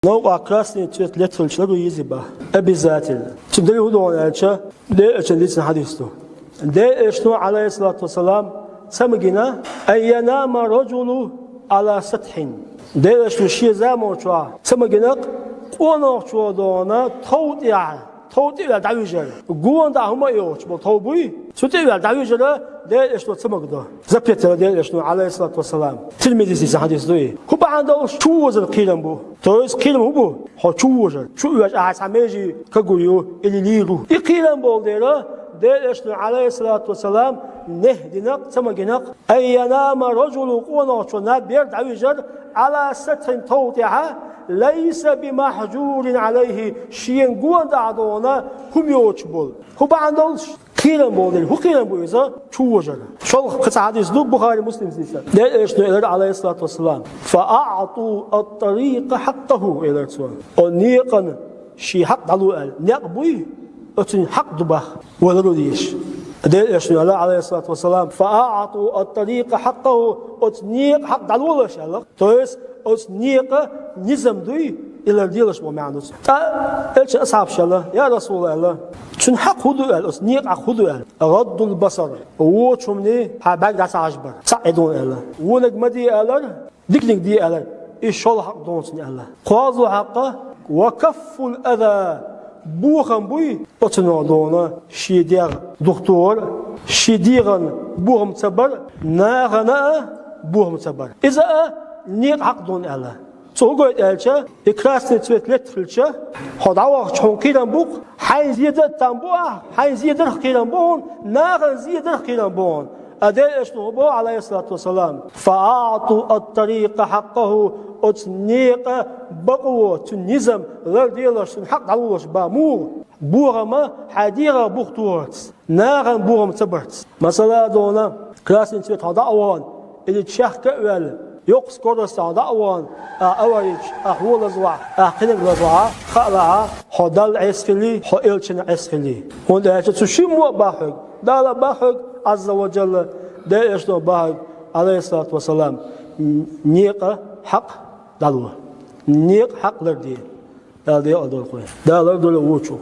نوع красный цвет летел человеку езиба. Обязательно. Чем далее удобно, альча, да, очень лично хадисту. Да, что алейхиссалату вассалам, самогина, айянама раджулу аля сатхин. Да, что шиза мочва. Самогина, он очва дона, توتي دعوجر قوان ده هم يوش بطوبي سوتي دعوجر ده إيش تسمعه زبيته ده إيش عليه الصلاة والسلام تلميذ سيس حديث دوي هو بعده شو وزن قيلم بو تويس قيلم هو بو هو شو وزن شو يش عساميجي كقوليو اللي ليرو يقيلم بول ده إيش عليه الصلاة والسلام نهدينك سمعينك أينام رجل قوان شو نبير دعوجر على ستين توتيها ليس بمحجور عليه شيء قوان دعونا هم يوجبول هو بعندش قيلم بول هو قيلم بويزا شو وجر شو قصة حديث دوك بخاري مسلم سيسا ده إيش نقدر عليه الصلاة والسلام فأعطوا الطريق حقه إلى الرسول ونيقن شي حق دلوقل نقبوي أتن حق دبخ ولا ديش ده إيش نقدر عليه الصلاة والسلام فأعطوا الطريق حقه أتنيق حق دلوقل شالك تويس أتنيق نظام دوي إلى الديلش ومعنوس تا إيش أصحاب شاله يا رسول الله شن حق هدوء أتنيق حق هدوء رد البصر وشمني حباك داس عجبر سعدون الله ونجمدي الله ديكلينج دي الله إيش الله حق دونسني الله قاضوا حقه وكف الأذى بوخم بوي أتنادونا شيدير دكتور شيديرن بوهم تبر ناغنا بوهم تبر إذا نيق حق دون الله سوغويت ألشة إكراسن تسويت لتفلشة هداوا شونكيرن بوك حين زيادة تنبوه حين زيادة خيرن بون ناغن زيادة خيرن بون أدي إشنوبو عليه الصلاة والسلام فأعطوا الطريق حقه أتنيق بقوة تنظم غير ديالش حق دلوش بامور بورما حديرة بوختورت ناغن بورم تبرت مثلا دونا كراسن تسويت هداوان اللي تشيخ كأول يقص كورس دعوان أوليج أحوال زوا أحكيلك زوا خلا هدال عسكري هالشن عسكري وده تشيموا بحق دالا بحق عز وجل ده إيش بحق عليه الصلاة والسلام نيق حق دلوا نيق حق لردي دال أدور خوي دال أدور ووشو